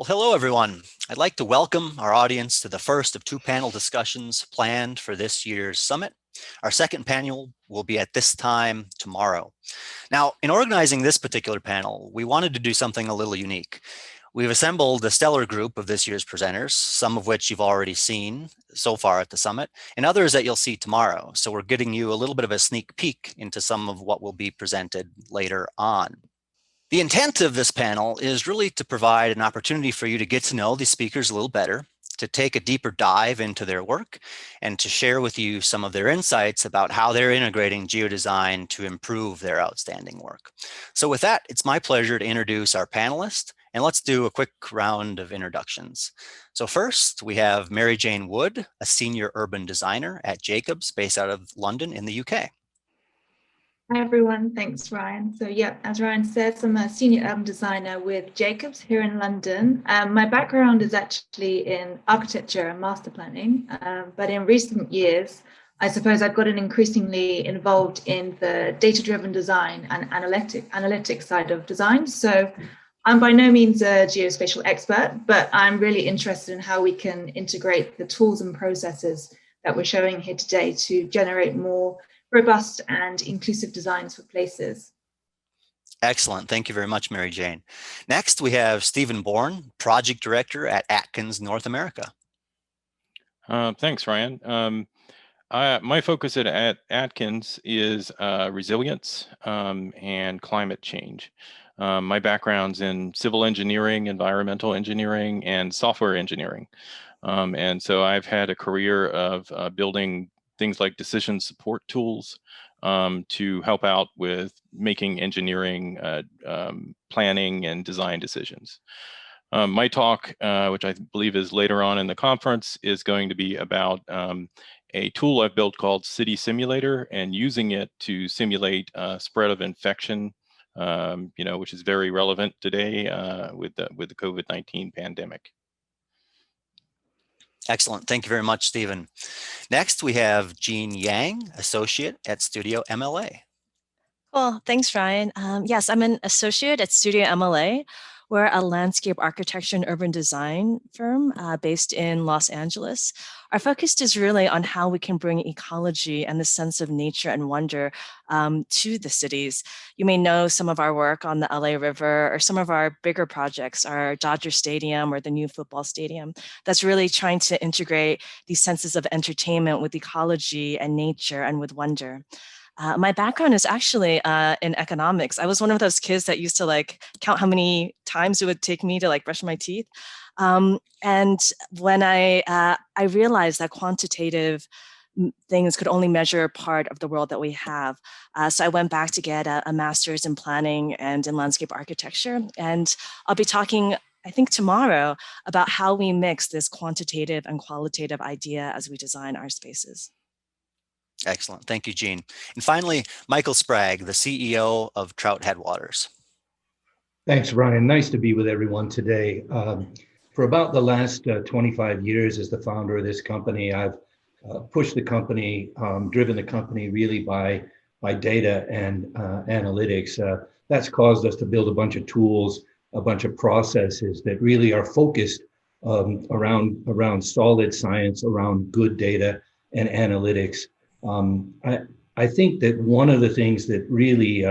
Well, hello, everyone. I'd like to welcome our audience to the first of two panel discussions planned for this year's summit. Our second panel will be at this time tomorrow. Now, in organizing this particular panel, we wanted to do something a little unique. We've assembled a stellar group of this year's presenters, some of which you've already seen so far at the summit, and others that you'll see tomorrow. So we're getting you a little bit of a sneak peek into some of what will be presented later on. The intent of this panel is really to provide an opportunity for you to get to know the speakers a little better, to take a deeper dive into their work, and to share with you some of their insights about how they're integrating geodesign to improve their outstanding work. So with that, it's my pleasure to introduce our panelists, and let's do a quick round of introductions. So first, we have Mary Jane Wood, a senior urban designer at Jacobs, based out of London in the UK. Hi everyone, thanks Ryan. So yeah, as Ryan says, I'm a senior urban designer with Jacobs here in London. My background is actually in architecture and master planning, but in recent years, I suppose I've gotten increasingly involved in the data-driven design and analytic side of design. So I'm by no means a geospatial expert, but I'm really interested in how we can integrate the tools and processes that we're showing here today to generate more robust and inclusive designs for places. Excellent. Thank you very much, Mary Jane. Next, we have Stephen Bourne, Project Director at Atkins, North America. Thanks, Ryan. My focus at Atkins is resilience and climate change. My background's in civil engineering, environmental engineering, and software engineering. And so I've had a career of building things like decision support tools to help out with making engineering, planning, and design decisions. My talk, which I believe is later on in the conference, is going to be about a tool I've built called City Simulator and using it to simulate spread of infection, which is very relevant today with the COVID-19 pandemic. Excellent. Thank you very much, Stephen. Next, we have Jean Yang, Associate at Studio-MLA. Well, thanks, Ryan. Yes, I'm an associate at Studio-MLA. We're a landscape architecture and urban design firm based in Los Angeles. Our focus is really on how we can bring ecology and the sense of nature and wonder to the cities. You may know some of our work on the LA River or some of our bigger projects, our Dodger Stadium or the new football stadium. That's really trying to integrate these senses of entertainment with ecology and nature and with wonder. My background is actually in economics. I was one of those kids that used to count how many times it would take me to brush my teeth. And when I realized that quantitative things could only measure part of the world that we have. So I went back to get a master's in planning and in landscape architecture. And I'll be talking, I think tomorrow, about how we mix this quantitative and qualitative idea as we design our spaces. Excellent. Thank you, Jean. And finally, Michael Sprague, the CEO of Trout Headwaters. Thanks, Ryan. Nice to be with everyone today. For about the last 25 years as the founder of this company, I've pushed the company, driven the company really by data and analytics. That's caused us to build a bunch of tools, a bunch of processes that really are focused around solid science, around good data and analytics. I think that one of the things that really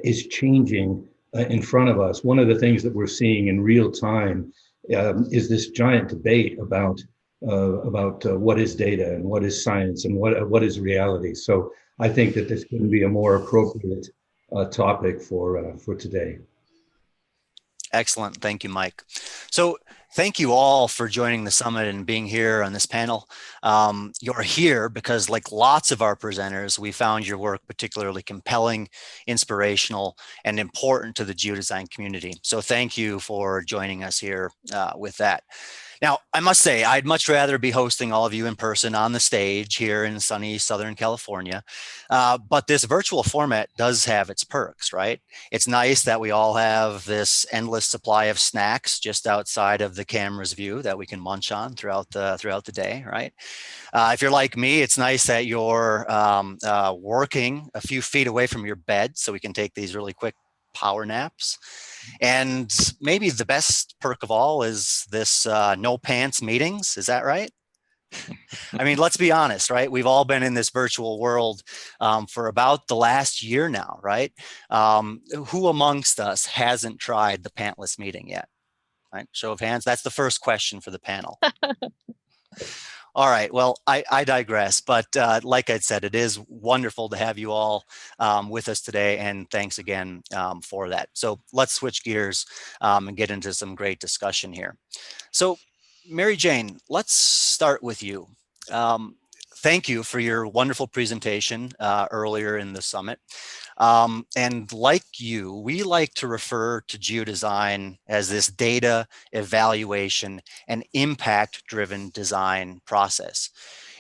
is changing in front of us, one of the things that we're seeing in real time is this giant debate about what is data and what is science and what is reality. So I think that this can be a more appropriate topic for today. Excellent. Thank you, Mike. So thank you all for joining the summit and being here on this panel. You're here because, like lots of our presenters, we found your work particularly compelling, inspirational, and important to the geodesign community. So thank you for joining us here with that. Now, I must say, I'd much rather be hosting all of you in person on the stage here in sunny Southern California, but this virtual format does have its perks, right? It's nice that we all have this endless supply of snacks just outside of the camera's view that we can munch on throughout the day, right? If you're like me, it's nice that you're working a few feet away from your bed so we can take these really quick power naps. And maybe the best perk of all is this no pants meetings. Is that right? I mean, let's be honest, right? We've all been in this virtual world for about the last year now, right? Who amongst us hasn't tried the pantless meeting yet? Right? Show of hands. That's the first question for the panel. All right. Well, I digress. But like I said, it is wonderful to have you all with us today. And thanks again for that. So let's switch gears and get into some great discussion here. So Mary Jane, let's start with you. Thank you for your wonderful presentation earlier in the summit. And like you, we like to refer to geodesign as this data evaluation and impact-driven design process.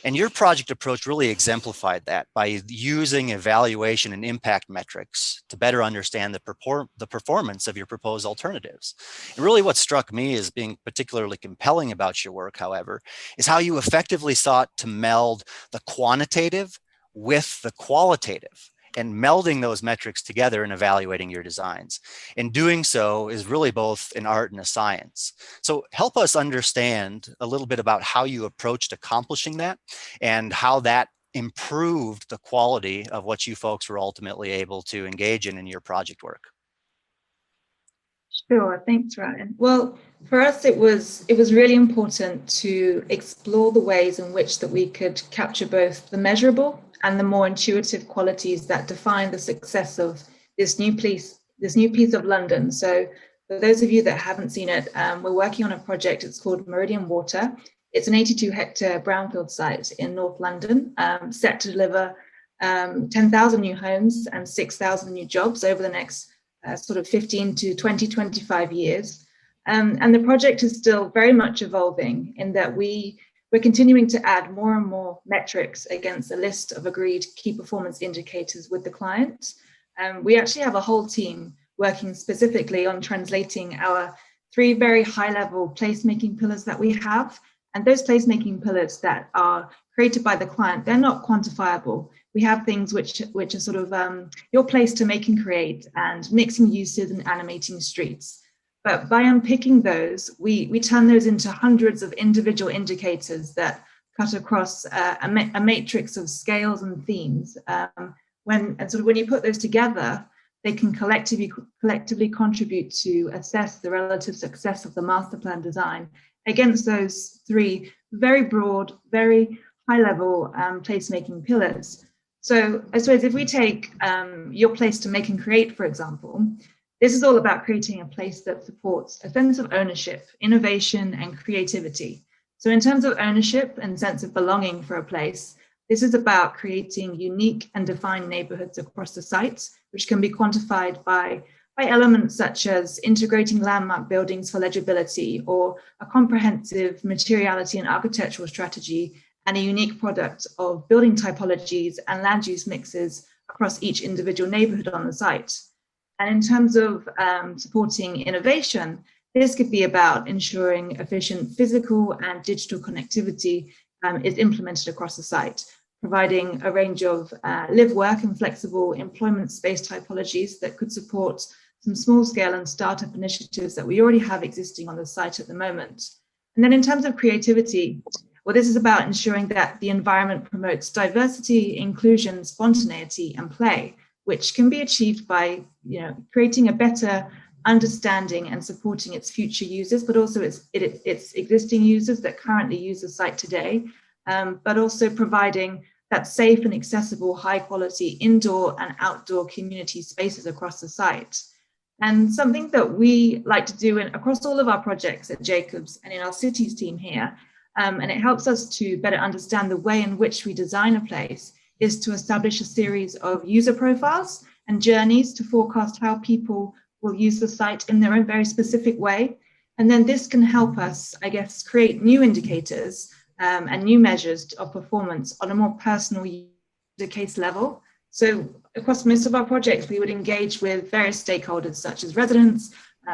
And your project approach really exemplified that by using evaluation and impact metrics to better understand the performance of your proposed alternatives. And really what struck me as being particularly compelling about your work, however, is how you effectively sought to meld the quantitative with the qualitative, and melding those metrics together and evaluating your designs. And doing so is really both an art and a science. So help us understand a little bit about how you approached accomplishing that and how that improved the quality of what you folks were ultimately able to engage in your project work. Sure, thanks, Ryan. Well, for us, it was really important to explore the ways in which that we could capture both the measurable and the more intuitive qualities that define the success of this new piece of London. So for those of you that haven't seen it, we're working on a project. It's called Meridian Water. It's an 82-hectare brownfield site in North London, set to deliver 10,000 new homes and 6,000 new jobs over the next sort of 15 to 20, 25 years. And the project is still very much evolving in that we're continuing to add more and more metrics against a list of agreed key performance indicators with the client. We actually have a whole team working specifically on translating our 3 very high-level placemaking pillars that we have. And those placemaking pillars that are created by the client, they're not quantifiable. We have things which are sort of your place to make and create, and mixing uses and animating streets. But by unpicking those, we turn those into hundreds of individual indicators that cut across a matrix of scales and themes. When you put those together, they can collectively contribute to assess the relative success of the master plan design against those 3 very broad, very high-level placemaking pillars. So I suppose if we take your place to make and create, for example, this is all about creating a place that supports a sense of ownership, innovation, and creativity. So in terms of ownership and sense of belonging for a place, this is about creating unique and defined neighborhoods across the site, which can be quantified by elements such as integrating landmark buildings for legibility, or a comprehensive materiality and architectural strategy, and a unique product of building typologies and land use mixes across each individual neighborhood on the site. And in terms of supporting innovation, this could be about ensuring efficient physical and digital connectivity is implemented across the site, providing a range of live, work, and flexible employment space typologies that could support some small scale and startup initiatives that we already have existing on the site at the moment. And then in terms of creativity, well, this is about ensuring that the environment promotes diversity, inclusion, spontaneity, and play, which can be achieved by creating a better understanding and supporting its future users, but also its existing users that currently use the site today, but also providing that safe and accessible, high quality indoor and outdoor community spaces across the site. And something that we like to do across all of our projects at Jacobs and in our cities team here, and it helps us to better understand the way in which we design a place, is to establish a series of user profiles and journeys to forecast how people will use the site in their own very specific way. And then this can help us, I guess, create new indicators and new measures of performance on a more personal user case level. So across most of our projects, we would engage with various stakeholders such as residents,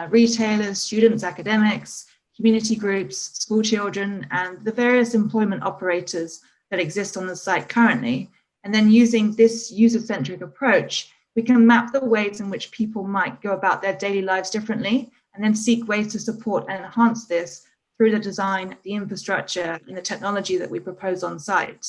retailers, students, academics, community groups, school children, and the various employment operators that exist on the site currently. And then using this user-centric approach, we can map the ways in which people might go about their daily lives differently, and then seek ways to support and enhance this through the design, the infrastructure, and the technology that we propose on site.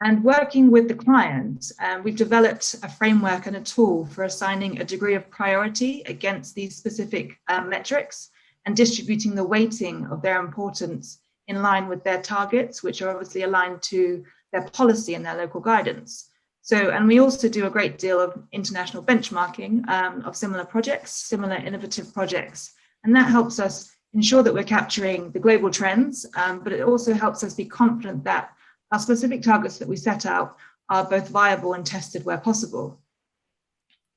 And working with the client, we've developed a framework and a tool for assigning a degree of priority against these specific metrics and distributing the weighting of their importance in line with their targets, which are obviously aligned to their policy and their local guidance. So, and we also do a great deal of international benchmarking of similar projects, similar innovative projects. And that helps us ensure that we're capturing the global trends, but it also helps us be confident that our specific targets that we set out are both viable and tested where possible.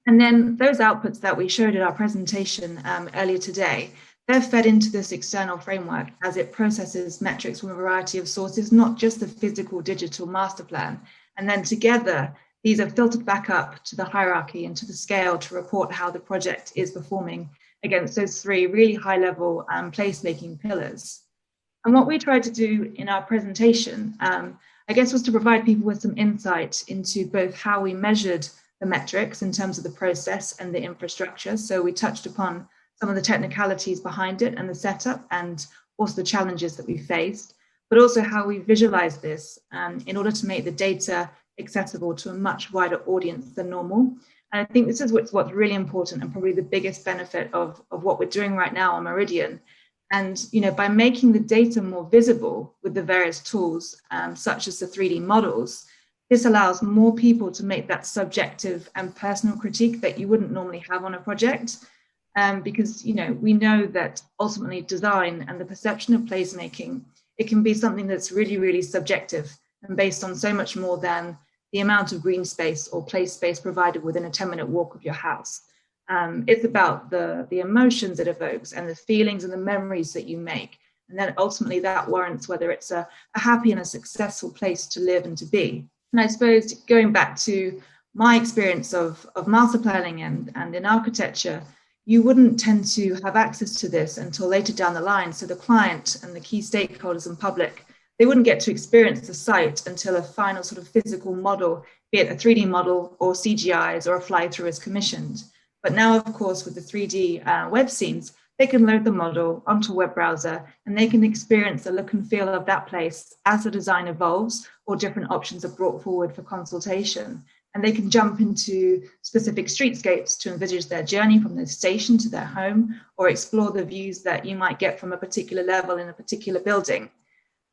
And then those outputs that we showed in our presentation earlier today, they're fed into this external framework as it processes metrics from a variety of sources, not just the physical digital master plan. And then together, these are filtered back up to the hierarchy and to the scale to report how the project is performing against those three really high level placemaking pillars. And what we tried to do in our presentation, I guess, was to provide people with some insight into both how we measured the metrics in terms of the process and the infrastructure. So we touched upon some of the technicalities behind it and the setup, and also the challenges that we faced, but also how we visualize this in order to make the data accessible to a much wider audience than normal. And I think this is what's really important and probably the biggest benefit of what we're doing right now on Meridian. And by making the data more visible with the various tools, such as the 3D models, this allows more people to make that subjective and personal critique that you wouldn't normally have on a project. Because we know that ultimately design and the perception of placemaking, it can be something that's really, really subjective and based on so much more than the amount of green space or play space provided within a 10-minute walk of your house. It's about the emotions it evokes and the feelings and the memories that you make. And then ultimately that warrants whether it's a happy and a successful place to live and to be. And I suppose going back to my experience of master planning and in architecture, you wouldn't tend to have access to this until later down the line. So the client and the key stakeholders and public, they wouldn't get to experience the site until a final sort of physical model, be it a 3D model or CGIs or a fly-through is commissioned. But now, of course, with the 3D web scenes, they can load the model onto a web browser and they can experience the look and feel of that place as the design evolves or different options are brought forward for consultation. And they can jump into specific streetscapes to envisage their journey from their station to their home, or explore the views that you might get from a particular level in a particular building.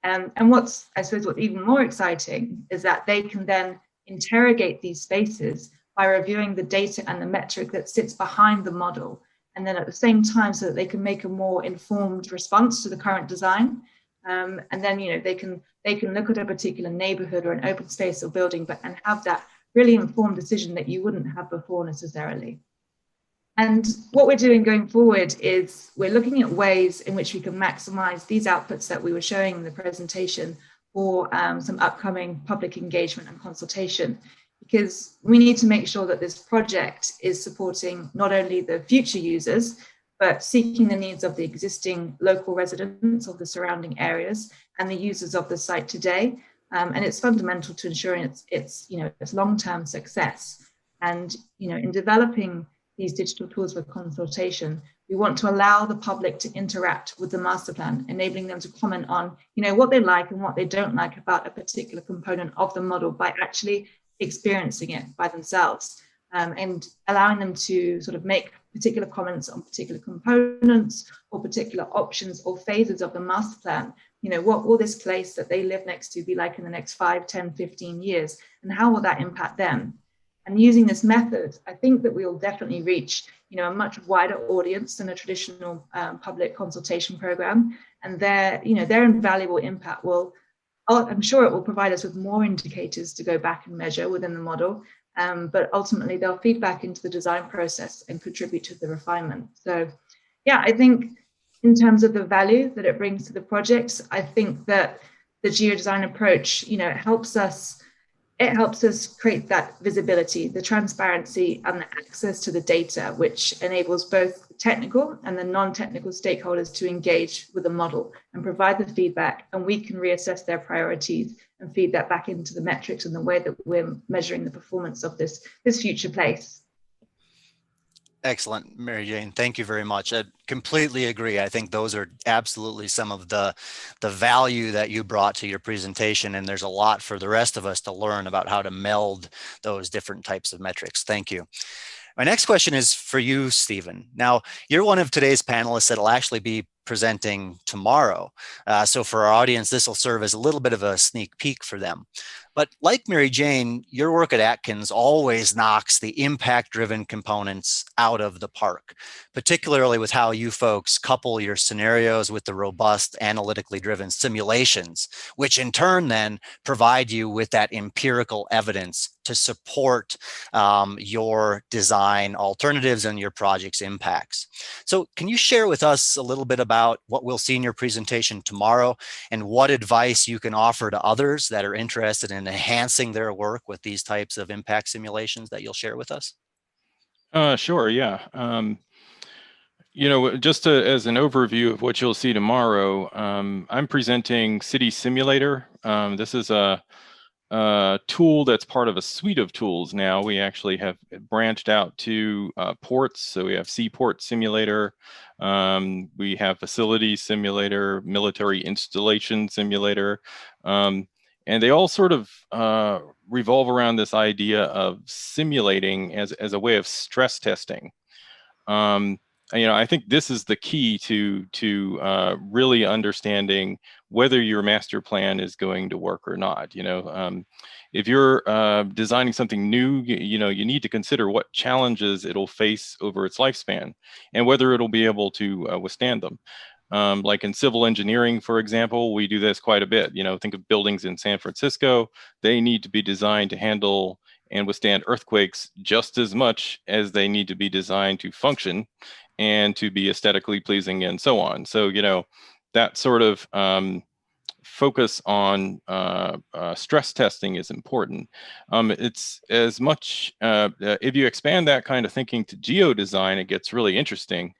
And what's even more exciting is that they can then interrogate these spaces by reviewing the data and the metric that sits behind the model. And then at the same time, so that they can make a more informed response to the current design. And then, they can look at a particular neighborhood or an open space or building, and have that really informed decision that you wouldn't have before necessarily. And what we're doing going forward is we're looking at ways in which we can maximize these outputs that we were showing in the presentation for some upcoming public engagement and consultation, because we need to make sure that this project is supporting not only the future users, but seeking the needs of the existing local residents of the surrounding areas and the users of the site today. And it's fundamental to ensuring its long-term success. And in developing these digital tools for consultation, we want to allow the public to interact with the master plan, enabling them to comment on what they like and what they don't like about a particular component of the model by actually experiencing it by themselves, and allowing them to sort of make particular comments on particular components or particular options or phases of the master plan. What will this place that they live next to be like in the next 5, 10, 15 years? And how will that impact them? And using this method, I think that we will definitely reach, a much wider audience than a traditional public consultation program. And their invaluable impact I'm sure it will provide us with more indicators to go back and measure within the model. But ultimately, they'll feed back into the design process and contribute to the refinement. So, yeah, I think in terms of the value that it brings to the projects, I think that the geodesign approach, it helps us create that visibility, the transparency, and the access to the data, which enables both the technical and the non-technical stakeholders to engage with the model and provide the feedback, and we can reassess their priorities and feed that back into the metrics and the way that we're measuring the performance of this future place. Excellent, Mary Jane. Thank you very much. I completely agree. I think those are absolutely some of the value that you brought to your presentation, and there's a lot for the rest of us to learn about how to meld those different types of metrics. Thank you. My next question is for you, Stephen. Now, you're one of today's panelists that'll actually be presenting tomorrow. So for our audience, this will serve as a little bit of a sneak peek for them. But like Mary Jane, your work at Atkins always knocks the impact-driven components out of the park, particularly with how you folks couple your scenarios with the robust analytically driven simulations, which in turn then provide you with that empirical evidence to support your design alternatives and your project's impacts. So can you share with us a little bit about what we'll see in your presentation tomorrow and what advice you can offer to others that are interested in enhancing their work with these types of impact simulations that you'll share with us? Sure, yeah. Just as an overview of what you'll see tomorrow, I'm presenting City Simulator. This is a tool that's part of a suite of tools now. We actually have branched out to ports. So we have Seaport Simulator, we have Facility Simulator, Military Installation Simulator, and they all sort of revolve around this idea of simulating as a way of stress testing. I think this is the key to really understanding whether your master plan is going to work or not. If you're designing something new, you need to consider what challenges it'll face over its lifespan and whether it'll be able to withstand them. Like in civil engineering, for example, we do this quite a bit. Think of buildings in San Francisco. They need to be designed to handle and withstand earthquakes just as much as they need to be designed to function and to be aesthetically pleasing and so on. So, that sort of focus on stress testing is important. It's as much, if you expand that kind of thinking to geodesign, it gets really interesting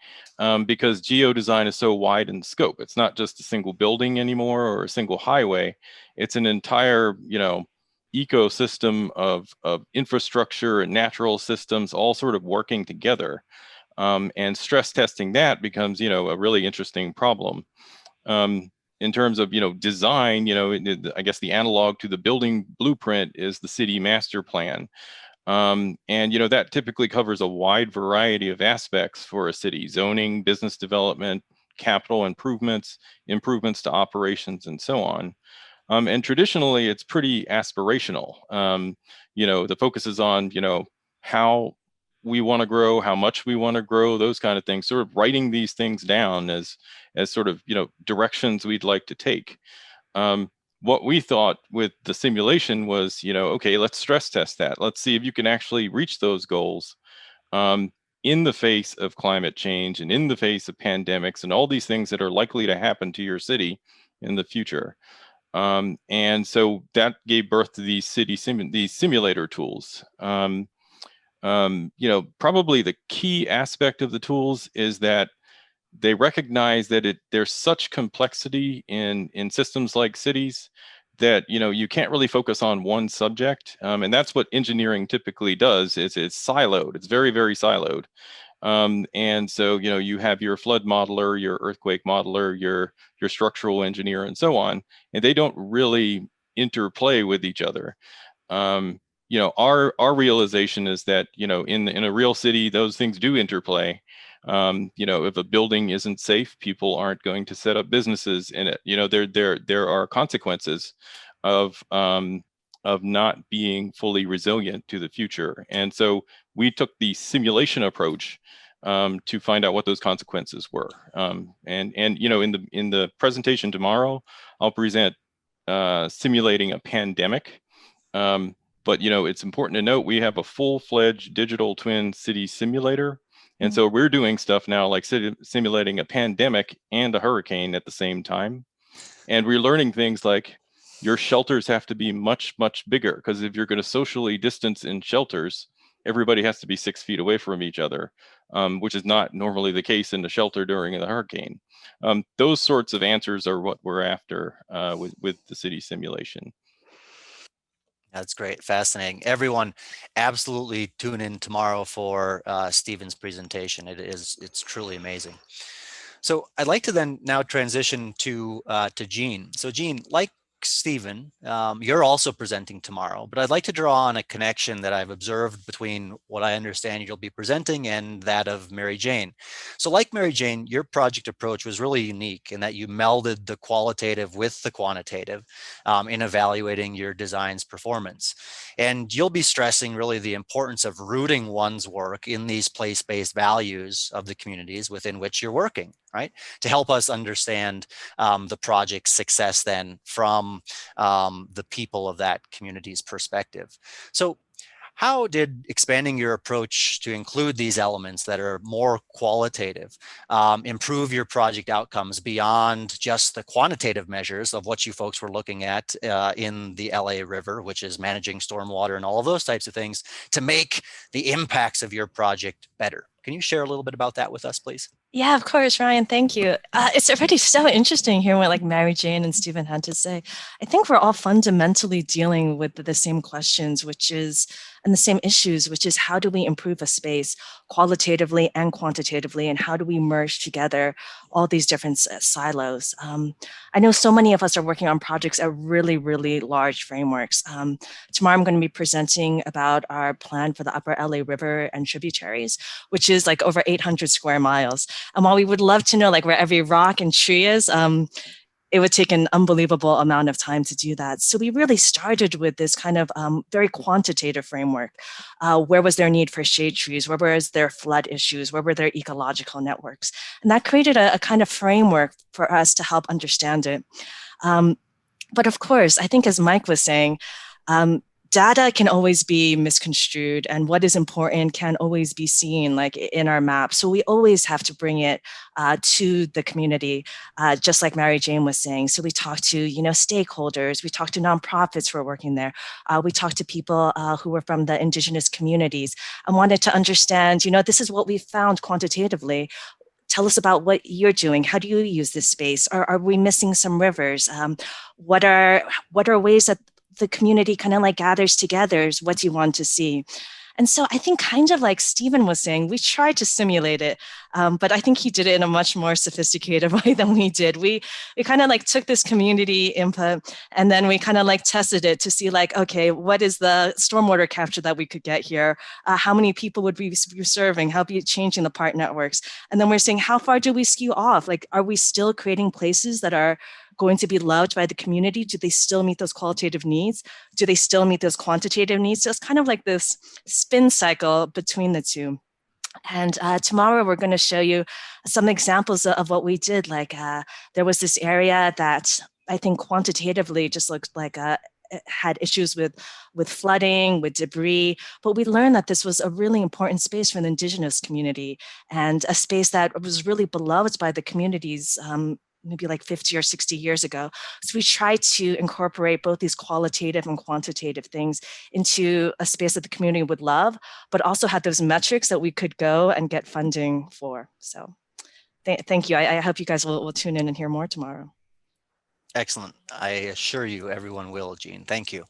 because geodesign is so wide in scope. It's not just a single building anymore or a single highway. It's an entire, ecosystem of infrastructure and natural systems all sort of working together. And stress testing that becomes, a really interesting problem. In terms of, design, I guess the analog to the building blueprint is the city master plan. And, that typically covers a wide variety of aspects for a city: zoning, business development, capital improvements, improvements to operations, and so on. And traditionally, it's pretty aspirational. The focus is on, how we want to grow, how much we want to grow, those kind of things, sort of writing these things down as sort of, directions we'd like to take. What we thought with the simulation was, okay, let's stress test that. Let's see if you can actually reach those goals in the face of climate change and in the face of pandemics and all these things that are likely to happen to your city in the future. And so that gave birth to these these simulator tools. Probably the key aspect of the tools is that they recognize that there's such complexity in systems like cities that you can't really focus on one subject, and that's what engineering typically does. It's siloed. It's very, very siloed. And so you have your flood modeler, your earthquake modeler, your structural engineer, and so on, and they don't really interplay with each other. Our realization is that in a real city, those things do interplay. If a building isn't safe, people aren't going to set up businesses in it. There are consequences of not being fully resilient to the future. And so we took the simulation approach to find out what those consequences were. In the presentation tomorrow, I'll present simulating a pandemic. But it's important to note we have a full-fledged digital twin city simulator. And so we're doing stuff now like simulating a pandemic and a hurricane at the same time. And we're learning things like your shelters have to be much, much bigger, because if you're going to socially distance in shelters, everybody has to be 6 feet away from each other, which is not normally the case in the shelter during the hurricane. Those sorts of answers are what we're after with the city simulation. That's great. Fascinating. Everyone, absolutely tune in tomorrow for Stephen's presentation. It's truly amazing. So I'd like to then now transition to Jean. So Jean, like Stephen, you're also presenting tomorrow, but I'd like to draw on a connection that I've observed between what I understand you'll be presenting and that of Mary Jane. So like Mary Jane, your project approach was really unique in that you melded the qualitative with the quantitative in evaluating your design's performance. And you'll be stressing really the importance of rooting one's work in these place-based values of the communities within which you're working, right? To help us understand the project's success then from the people of that community's perspective. So how did expanding your approach to include these elements that are more qualitative improve your project outcomes beyond just the quantitative measures of what you folks were looking at in the LA River, which is managing stormwater and all of those types of things, to make the impacts of your project better? Can you share a little bit about that with us, please? Yeah, of course, Ryan. Thank you. It's already so interesting hearing what like Mary Jane and Stephen had to say. I think we're all fundamentally dealing with the same questions, and the same issues, which is how do we improve a space qualitatively and quantitatively, and how do we merge together all these different silos? I know so many of us are working on projects at really, really large frameworks. Tomorrow I'm going to be presenting about our plan for the Upper LA River and tributaries, which is like over 800 square miles. And while we would love to know like where every rock and tree is, it would take an unbelievable amount of time to do that. So we really started with this kind of very quantitative framework. Where was there need for shade trees? Where was there flood issues? Where were there ecological networks? And that created a kind of framework for us to help understand it. But of course, I think as Mike was saying, data can always be misconstrued, and what is important can always be seen like in our map. So we always have to bring it to the community, just like Mary Jane was saying. So we talk to, stakeholders, we talk to nonprofits who are working there. We talk to people who were from the indigenous communities and wanted to understand, this is what we found quantitatively. Tell us about what you're doing. How do you use this space? Are we missing some rivers? What are ways that the community kind of like gathers together? What do you want to see? And so I think kind of like Stephen was saying, we tried to simulate it, but I think he did it in a much more sophisticated way than we did. We kind of like took this community input and then we kind of like tested it to see like, okay, what is the stormwater capture that we could get here? How many people would we be serving? How be changing the part networks? And then we're saying, how far do we skew off? Like, are we still creating places that are going to be loved by the community? Do they still meet those qualitative needs? Do they still meet those quantitative needs? So it's kind of like this spin cycle between the two. And tomorrow we're going to show you some examples of what we did. Like there was this area that I think quantitatively just looked like had issues with flooding, with debris, but we learned that this was a really important space for the indigenous community and a space that was really beloved by the communities maybe like 50 or 60 years ago. So we try to incorporate both these qualitative and quantitative things into a space that the community would love, but also had those metrics that we could go and get funding for. So thank you. I hope you guys will tune in and hear more tomorrow. Excellent. I assure you everyone will, Jean. Thank you.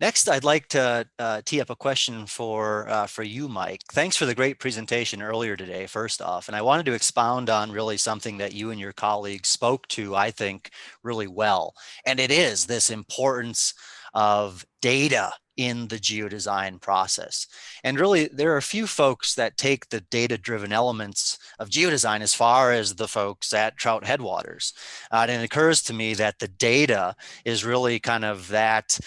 Next, I'd like to tee up a question for you, Mike. Thanks for the great presentation earlier today, first off. And I wanted to expound on really something that you and your colleagues spoke to, I think, really well. And it is this importance of data in the geodesign process. And really, there are a few folks that take the data-driven elements of geodesign as far as the folks at Trout Headwaters. And it occurs to me that the data is really kind of that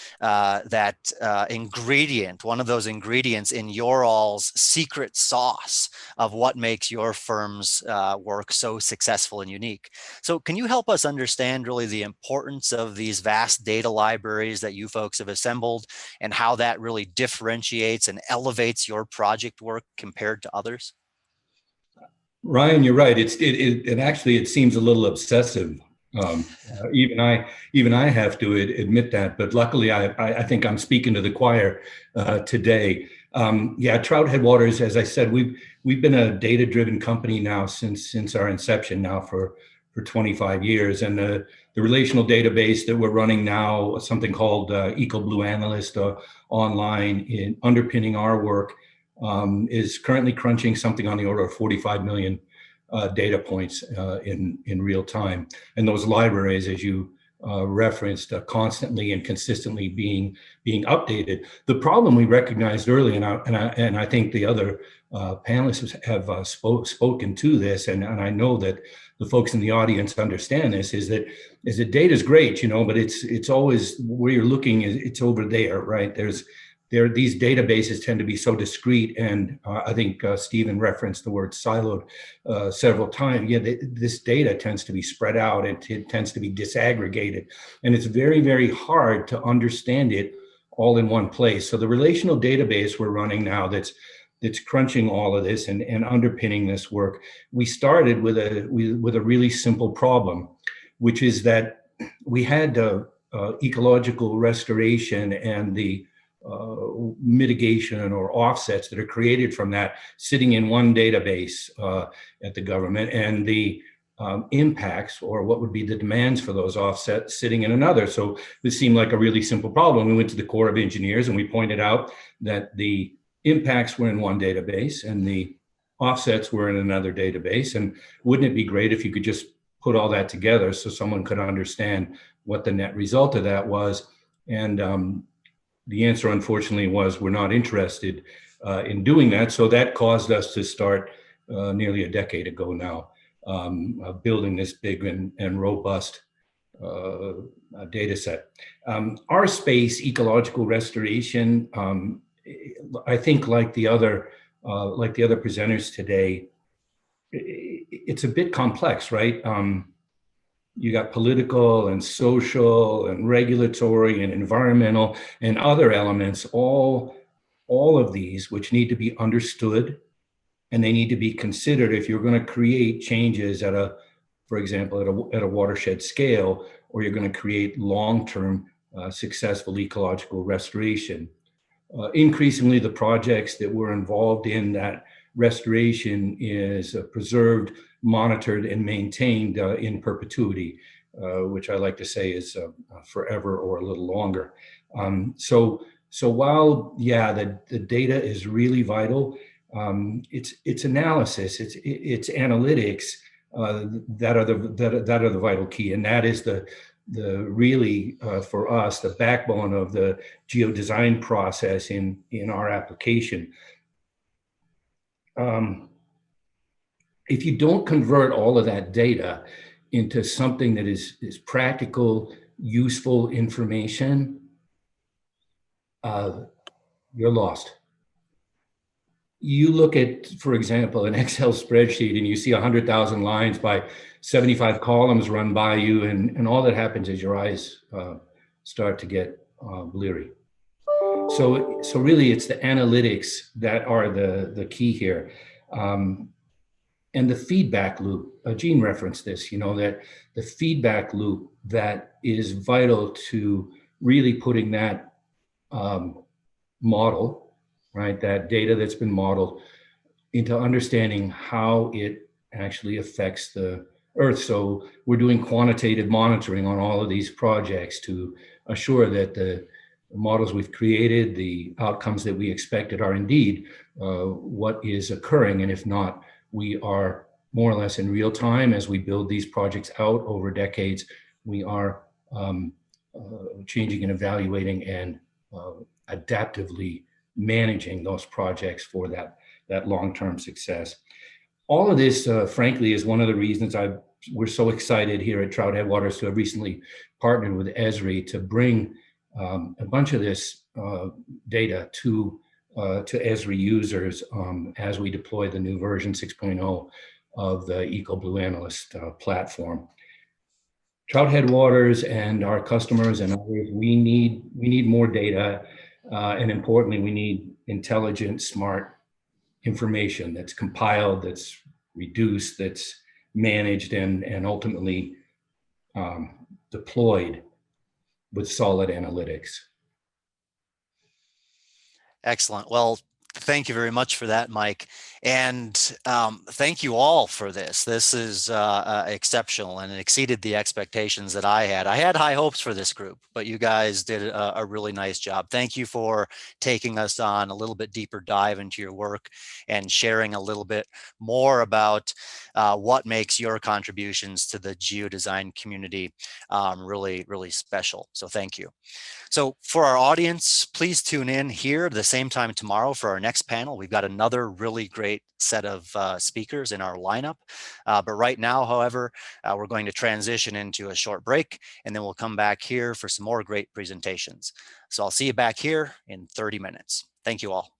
ingredient, one of those ingredients in your all's secret sauce of what makes your firm's work so successful and unique. So can you help us understand really the importance of these vast data libraries that you folks have assembled and how that really differentiates and elevates your project work compared to others? Ryan, you're right. It actually seems a little obsessive. Even I have to admit that. But luckily, I think I'm speaking to the choir today. Yeah, Trout Headwaters, as I said, we've been a data-driven company now since our inception now for for 25 years. And the relational database that we're running now, something called EcoBlue Analyst online, in underpinning our work, is currently crunching something on the order of 45 million data points in real time. And those libraries, as you referenced, constantly and consistently being updated. The problem we recognized early, and I think the other panelists have spoken to this, and I know that the folks in the audience understand this, is that data is great, but it's always where you're looking, it's over there, right? These databases tend to be so discrete, and I think Stephen referenced the word siloed several times. Yeah, this data tends to be spread out, it tends to be disaggregated, and it's very, very hard to understand it all in one place. So the relational database we're running now that's crunching all of this and underpinning this work, we started with a really simple problem, which is that we had ecological restoration and the mitigation or offsets that are created from that sitting in one database at the government, and the impacts, or what would be the demands for those offsets, sitting in another. So this seemed like a really simple problem. We went to the Corps of Engineers and we pointed out that the impacts were in one database and the offsets were in another database. And wouldn't it be great if you could just put all that together so someone could understand what the net result of that was? And the answer, unfortunately, was we're not interested in doing that. So that caused us to start nearly a decade ago now, building this big and robust data set. Our space, ecological restoration, I think like the other presenters today, it's a bit complex, right? You got political and social and regulatory and environmental and other elements, all of these which need to be understood, and they need to be considered if you're going to create changes for example, at a watershed scale, or you're going to create long-term successful ecological restoration. Increasingly, the projects that we're involved in, that restoration is preserved, monitored, and maintained in perpetuity, which I like to say is forever or a little longer. So while, yeah, the data is really vital, it's analysis, it's analytics that are the vital key, and that is the really for us the backbone of the geodesign process in our application. If you don't convert all of that data into something that is practical, useful information, you're lost. You look at, for example, an Excel spreadsheet and you see 100,000 lines by 75 columns run by you, and all that happens is your eyes start to get bleary. So really it's the analytics that are the key here. And the feedback loop, Gene referenced this, that the feedback loop that is vital to really putting that model, right, that data that's been modeled, into understanding how it actually affects the Earth. So we're doing quantitative monitoring on all of these projects to assure that the models we've created, the outcomes that we expected, are indeed what is occurring. And if not, we are more or less in real time as we build these projects out over decades. We are changing and evaluating and adaptively managing those projects for that long-term success. All of this, frankly, is one of the reasons we're so excited here at Trout Headwaters to have recently partnered with Esri to bring a bunch of this data to Esri users as we deploy the new version 6.0 of the EcoBlue Analyst platform. Trout Headwaters and our customers and others, we need more data, and importantly, we need intelligent, smart information that's compiled, that's reduced, that's managed, and ultimately deployed with solid analytics. Excellent. Well, thank you very much for that, Mike. And thank you all for this. This is exceptional, and it exceeded the expectations that I had. I had high hopes for this group, but you guys did a really nice job. Thank you for taking us on a little bit deeper dive into your work and sharing a little bit more about what makes your contributions to the geodesign community really, really special. So thank you. So for our audience, please tune in here at the same time tomorrow for our next panel. We've got another really great set of speakers in our lineup. But right now, however, we're going to transition into a short break, and then we'll come back here for some more great presentations. So I'll see you back here in 30 minutes. Thank you all.